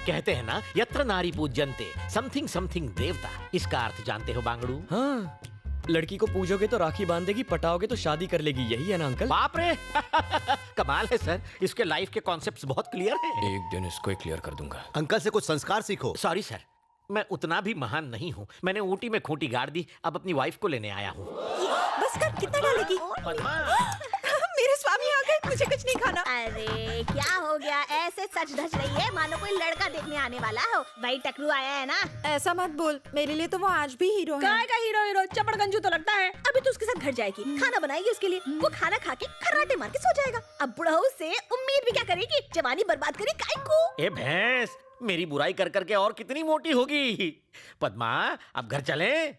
कहते हैं ना, यत्र नारी पूज्यन्ते समथिंग समथिंग देवता। इसका अर्थ जानते हो बांगड़ू? हाँ, लड़की को पूजोगे तो राखी बांधेगी, पटाओगे तो शादी कर लेगी, यही है ना अंकल? बाप रे कमाल है सर, इसके लाइफ के कॉन्सेप्ट्स बहुत क्लियर हैं। एक दिन इसको क्लियर कर दूंगा। अंकल से कुछ संस्कार सीखो। सॉरी सर, मैं उतना भी महान नहीं हूँ। मैंने ऊटी में खूंटी गाड़ दी, अब अपनी वाइफ को लेने आया हूँ। बस कर, कितना डालेगी? पद्मा, मेरे स्वामी आ गए, मुझे कुछ नहीं खाना। अरे क्या हो गया, ऐसे सच धज रही है मानो कोई लड़का देखने आने वाला हो। भाई टकलू आया है ना। ऐसा मत बोल, मेरे लिए तो वो आज भी हीरो है। काय का हीरो हीरो चपड़गंजू तो लगता है। अभी तो उसके साथ घर जाएगी, खाना बनाएगी उसके लिए, वो खाना खा के खर्राटे मार के सो जाएगा। अब बुढ़ऊ से उम्मीद भी क्या करेगी, जवानी बर्बाद करी काय को। ए भैंस, मेरी बुराई कर करके और कितनी मोटी होगी। पद्मा, अब घर चलें?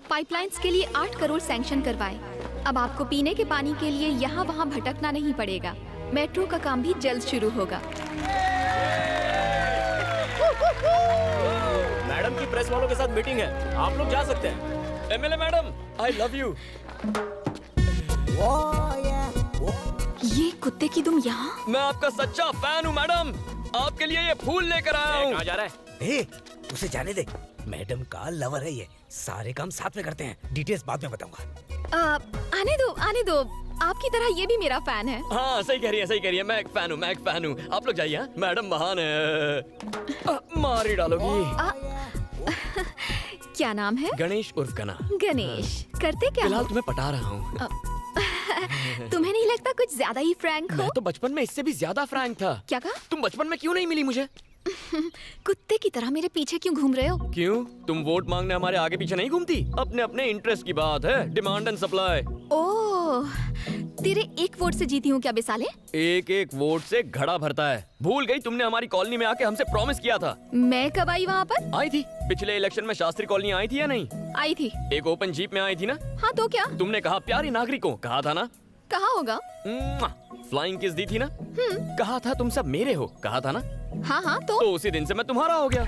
पाइपलाइंस के लिए 8 करोड़ सैंक्शन करवाए। अब आपको पीने के पानी के लिए यहाँ वहाँ भटकना नहीं पड़ेगा। मेट्रो का काम भी जल्द शुरू होगा। मैडम की प्रेस वालों के साथ मीटिंग है, आप लोग जा सकते हैं। MLA madam, I love you. ये कुत्ते की दुम यहाँ? मैं आपका सच्चा फैन हूँ मैडम, आपके लिए ये फूल लेकर आया हूँ। कहाँ जा रहा है? ए, उसे जाने दे, मैडम का लवर है ये। सारे काम साथ में करते हैं, डिटेल्स बाद में बताऊंगा। आने दो। आपकी तरह ये भी मेरा फैन है। हाँ सही कह रही है, मैं एक फैन हूँ। आप लोग जाइए, हाँ? मैडम महान है। मार ही डालोगी। क्या नाम है? गणेश उर्फ गना। गणेश, करते क्या फिलहाल हो? तुम्हें पटा रहा हूँ। तुम्हें नहीं लगता कुछ ज्यादा ही फ्रैंक हो? मैं तो बचपन में इससे भी ज्यादा फ्रैंक था। क्या कहा? तुम बचपन में क्यों नहीं मिली मुझे? कुत्ते की तरह मेरे पीछे क्यों घूम रहे हो? क्यों? तुम वोट मांगने हमारे आगे पीछे नहीं घूमती? अपने अपने इंटरेस्ट की बात है, डिमांड एंड सप्लाई। ओह, तेरे एक वोट से जीती हूँ क्या बेसाले? एक एक वोट से घड़ा भरता है। भूल गई तुमने हमारी कॉलोनी में आके हमसे प्रॉमिस किया था। मैं कब आई वहाँ पर? आई थी पिछले इलेक्शन में। शास्त्री कॉलोनी आई थी या नहीं? आई थी। एक ओपन जीप में आई थी ना? हाँ तो क्या? तुमने कहा प्यारी नागरिकों, कहा था ना? कहा होगा। फ्लाइंग किस दी थी ना? कहा था तुम सब मेरे हो, कहा था ना? हाँ तो उसी दिन से मैं तुम्हारा हो गया।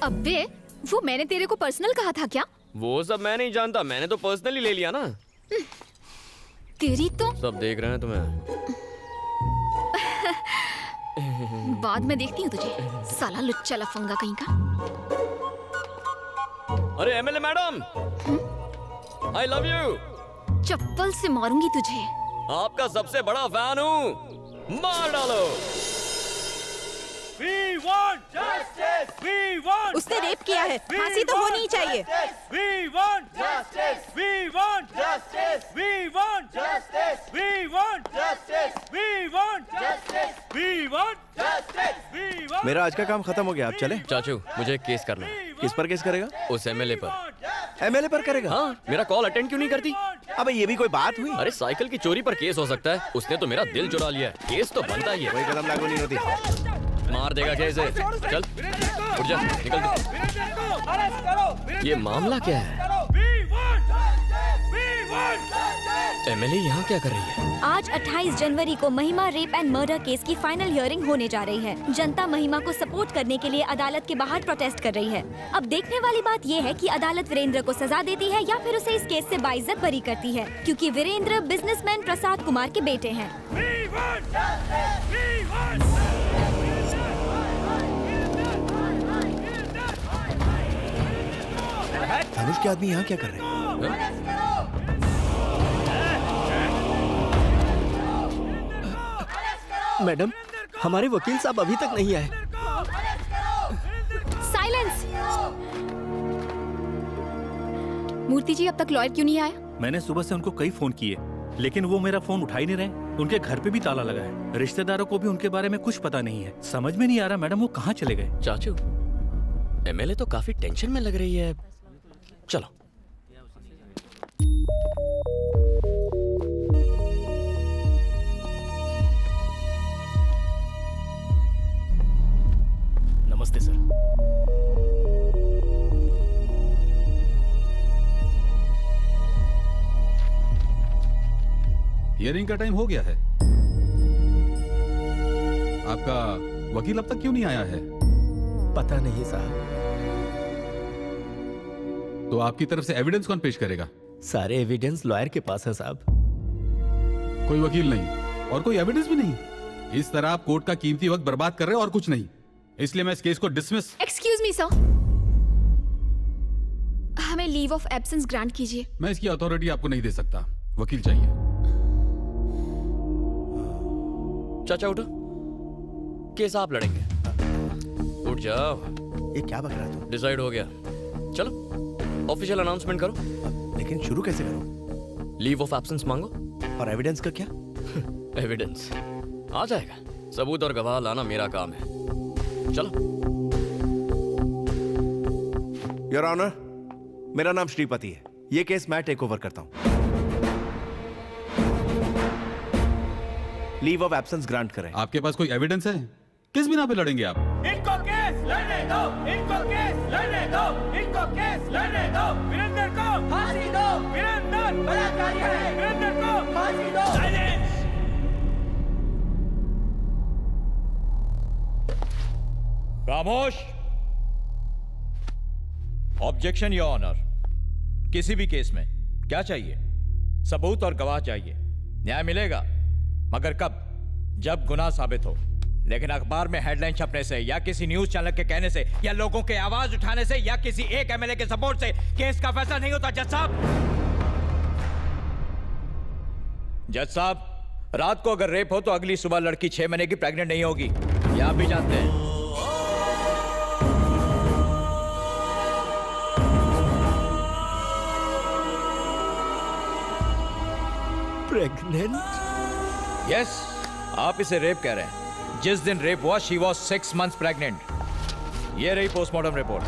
अबे, वो मैंने तेरे को पर्सनल कहा था क्या? वो सब मैं नहीं जानता, मैंने तो पर्सनली ले लिया ना। तेरी तो सब देख रहे हैं तुम्हें। बाद में देखती हूँ तुझे, साला लुच्चा लफंगा कहीं का। अरे MLA madam, I love you. चप्पल से मारूंगी तुझे। आपका सबसे बड़ा फैन हूँ, मार डालो। We want justice! We want उसने रेप किया है, फांसी तो होनी ही चाहिए। We want justice! We want justice! We want justice! We want justice! We want justice! We want justice! We want मेरा आज का काम खत्म हो गया, आप चले? चाचू, मुझे एक केस करना है। किस पर केस करेगा? उस एमएलए पर। एमएलए पर करेगा? हाँ, मेरा कॉल अटेंड क्यों नहीं करती? अबे ये भी कोई बात हुई? अरे साइकिल की चोरी पर केस हो सकता है, उसने तो मेरा दिल चुरा लिया है। केस तो बनता ही है। कोई कदम लागू नहीं होती। मार देगा क्या इसे? चल उठ जा, निकल दो। ये मामला क्या है? एमएलए यहाँ क्या कर रही है? आज 28 जनवरी को महिमा रेप एंड मर्डर केस की फाइनल हियरिंग होने जा रही है। जनता महिमा को सपोर्ट करने के लिए अदालत के बाहर प्रोटेस्ट कर रही है। अब देखने वाली बात ये है कि अदालत वीरेंद्र को सजा देती है या फिर उसे इस केस से बाइज्जत बरी करती है, क्योंकि वीरेंद्र बिजनेसमैन प्रसाद कुमार के बेटे हैं। धनुष के आदमी यहाँ क्या कर रहे हैं? मैडम, हमारे वकील साहब अभी तक नहीं आए। साइलेंस। मूर्ति जी, अब तक लॉयर क्यों नहीं आया? मैंने सुबह से उनको कई फोन किए, लेकिन वो मेरा फोन उठा ही नहीं रहे। उनके घर पे भी ताला लगा है। रिश्तेदारों को भी उनके बारे में कुछ पता नहीं है। समझ में नहीं आ रहा मैडम वो कहाँ चले गए। चाचू, एमएलए तो काफी टेंशन में लग रही है। चलो। नमस्ते सर। हियरिंग का टाइम हो गया है। आपका वकील अब तक क्यों नहीं आया है? पता नहीं साहब। तो आपकी तरफ से एविडेंस कौन पेश करेगा? सारे एविडेंस लॉयर के पास है साहब। कोई वकील नहीं और कोई एविडेंस भी नहीं। इस तरह आप कोर्ट का कीमती वक्त बर्बाद कर रहे हो और कुछ नहीं। इसलिए मैं इस केस को डिसमिस। एक्सक्यूज मी सर, हमें लीव ऑफ एब्सेंस ग्रांट कीजिए। मैं इसकी अथॉरिटी आपको नहीं दे सकता, वकील चाहिए। चाचा उठो, केस आप लड़ेंगे। उठ जाओ। ये क्या बक रहा है तू? डिसाइड हो गया, चलो ऑफिशियल अनाउंसमेंट करो। लेकिन शुरू कैसे करूं? लीव ऑफ एब्सेंस मांगो। और एविडेंस का क्या? एविडेंस आ जाएगा, सबूत और गवाह लाना मेरा काम है। चलो। योर ऑनर, मेरा नाम श्रीपति है। ये केस मैं टेक ओवर करता हूं। लीव ऑफ एब्सेंस ग्रांट करें। आपके पास कोई एविडेंस है? किस बिना पे लड़ेंगे आप? इनको केस लड़ने दो, इनको केस लड़ने दो, इनको केस लड़ने दो। वीरेंद्र को फांसी दो, वीरेंद्र बलात्कारी है, वीरेंद्र को फांसी दो। साइलेंस। खामोश। Objection your honour. किसी भी केस में क्या चाहिए? सबूत और गवाह चाहिए। न्याय मिलेगा, मगर कब? जब गुनाह साबित हो। लेकिन अखबार में हेडलाइन छपने से या किसी न्यूज चैनल के कहने से या लोगों के आवाज उठाने से या किसी एक एमएलए के सपोर्ट से केस का फैसला नहीं होता। जज साहब, जज साहब, रात को अगर रेप हो तो अगली सुबह लड़की 6 महीने की प्रेग्नेंट नहीं होगी, ये आप भी जानते हैं। प्रेग्नेंट? यस, आप इसे रेप कह रहे हैं। जिस दिन रेप हुआ शी वॉज 6 months प्रेग्नेंट। ये रही पोस्टमार्टम रिपोर्ट।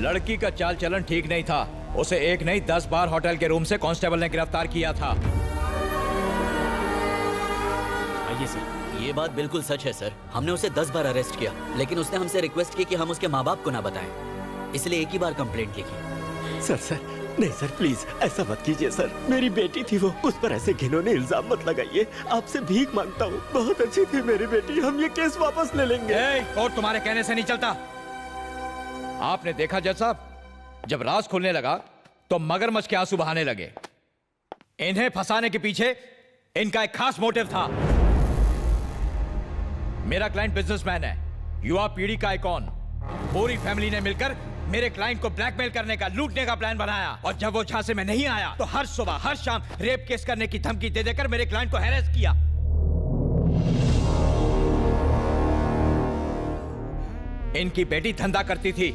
लड़की का चाल चलन ठीक नहीं था। उसे एक नहीं 10 बार होटल के रूम से कांस्टेबल ने गिरफ्तार किया था। आइए सर, ये बात बिल्कुल सच है सर। हमने उसे 10 बार अरेस्ट किया, लेकिन उसने हमसे रिक्वेस्ट की कि हम उसके माँ बाप को ना बताएं, इसलिए एक ही बार कंप्लेंट लिखी। सर नहीं सर, प्लीज ऐसा मत कीजिए सर। मेरी बेटी थी वो, उस पर ऐसे घिनौने इल्जाम मत लगाइए। आपसे भीख मांगता हूँ, बहुत अच्छी थी मेरी बेटी। हम ये केस वापस ले लेंगे। और तुम्हारे कहने से नहीं चलता। आपने देखा जज साहब, जब राज खुलने लगा तो मगरमच्छ के आंसू बहाने लगे। इन्हें फंसाने के पीछे इनका एक खास मोटिव था। मेरा क्लाइंट बिजनेसमैन है, युवा पीढ़ी का आइकॉन। पूरी फैमिली ने मिलकर मेरे क्लाइंट को ब्लैकमेल करने का, लूटने का प्लान बनाया। और जब वो झांसे में नहीं आया तो हर सुबह हर शाम रेप केस करने की धमकी दे देकर मेरे क्लाइंट को हैरेस किया। इनकी बेटी धंधा करती थी,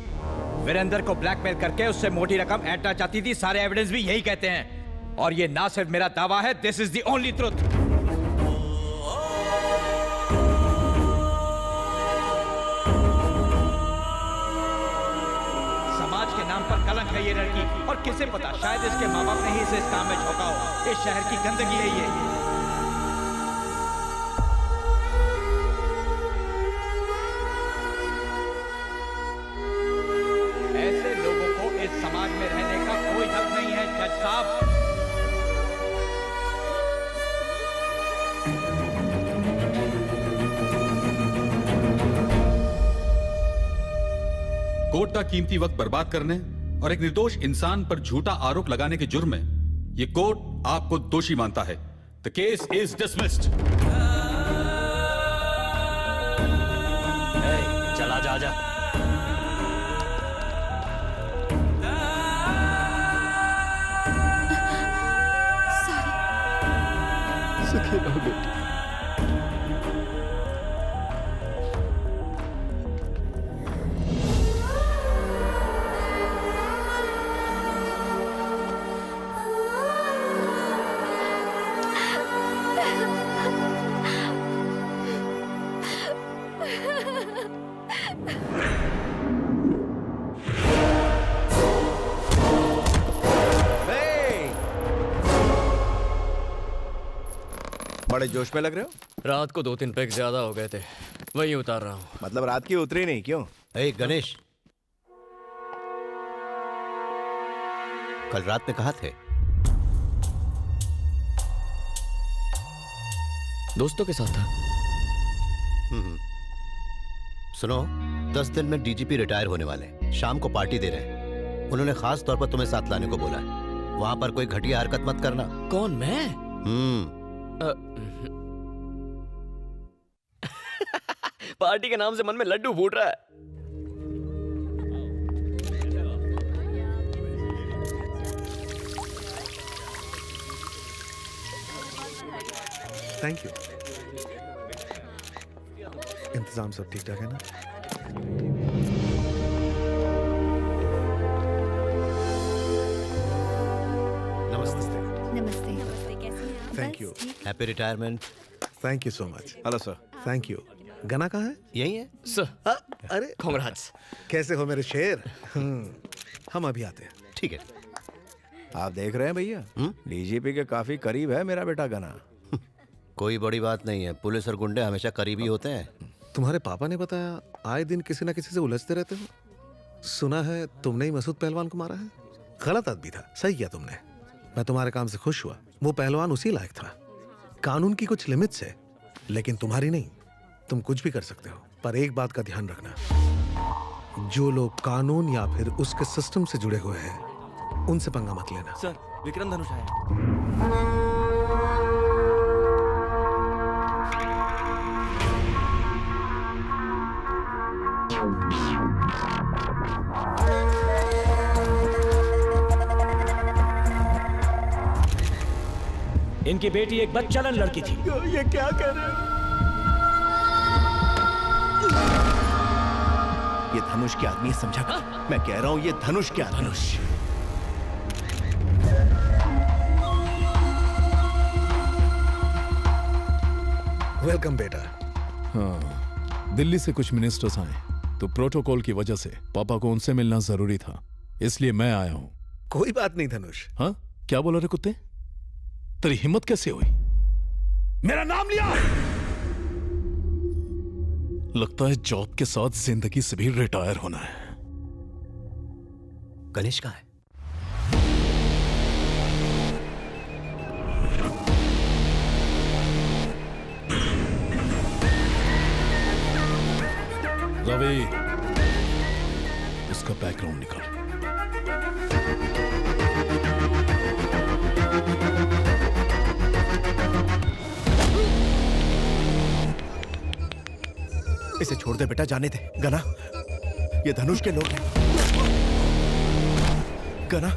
वीरेंद्र को ब्लैकमेल करके उससे मोटी रकम ऐंठना चाहती थी। सारे एविडेंस भी यही कहते हैं। और ये ना सिर्फ मेरा दावा है, this is the only truth. के नाम पर कलंक है ये लड़की। और किसे पता, शायद इसके माँ बाप ने ही इसे इस काम में झोंका हो। इस शहर की गंदगी है ये। ऐसे लोगों को इस समाज में रहने का कोई हक नहीं है जज साहब। कोर्ट का कीमती वक्त बर्बाद करने और एक निर्दोष इंसान पर झूठा आरोप लगाने के जुर्म में ये कोर्ट आपको दोषी मानता है। The case is dismissed. चला जा जा। सुखी रहो बेटी। बड़े जोश में लग रहे हो। रात को 2-3 पैक ज्यादा हो गए थे, वही उतार रहा हूँ। मतलब रात की उतरी नहीं क्यों? गणेश, कल रात में कहाँ थे? दोस्तों के साथ था। सुनो, 10 दिन में डीजीपी रिटायर होने वाले हैं। शाम को पार्टी दे रहे हैं। उन्होंने खास तौर पर तुम्हें साथ लाने को बोला है। वहां पर कोई घटिया हरकत मत करना। कौन, मैं? पार्टी के नाम से मन में लड्डू फूट रहा है। Thank you. इंतजाम सब ठीक ठाक है ना? नमस्ते। नमस्ते। Thank you. Happy retirement. Thank you so much. Hello sir. Thank you. गना कहाँ है? यही है सर। अरे कांग्रेट्स। कैसे हो मेरे शेर? हम अभी आते हैं। ठीक है। आप देख रहे हैं भैया, डीजीपी के काफी करीब है मेरा बेटा गना। कोई बड़ी बात नहीं है, पुलिस और गुंडे हमेशा करीबी होते हैं। तुम्हारे पापा ने बताया आए दिन किसी ना किसी से उलझते रहते हो। सुना है तुमने ही मसूद पहलवान को मारा है। गलत आदमी था, सही किया तुमने। मैं तुम्हारे काम से खुश हुआ। वो पहलवान उसी लायक था। कानून की कुछ लिमिट्स है, लेकिन तुम्हारी नहीं। तुम कुछ भी कर सकते हो, पर एक बात का ध्यान रखना, जो लोग कानून या फिर उसके सिस्टम से जुड़े हुए हैं उनसे पंगा मत लेना। सर, विक्रम धनुष आया। इनकी बेटी एक बदचलन लड़की थी। ये क्या कह रहे हैं? ये धनुष के आदमी समझा कर? मैं कह रहा हूं ये धनुष के आदमी। धनुष। वेलकम बेटा। हाँ, दिल्ली से कुछ मिनिस्टर्स आए तो प्रोटोकॉल की वजह से पापा को उनसे मिलना जरूरी था, इसलिए मैं आया हूं। कोई बात नहीं धनुष। हाँ, क्या बोला रे कुत्ते? तेरी हिम्मत कैसे हुई? मेरा नाम लिया? लगता है जॉब के साथ जिंदगी से भी रिटायर होना है। गणेश कहाँ है? रवि, उसका बैकग्राउंड निकाल। इसे छोड़ दे बेटा, जाने दे। गना, ये धनुष के लोग हैं। गना,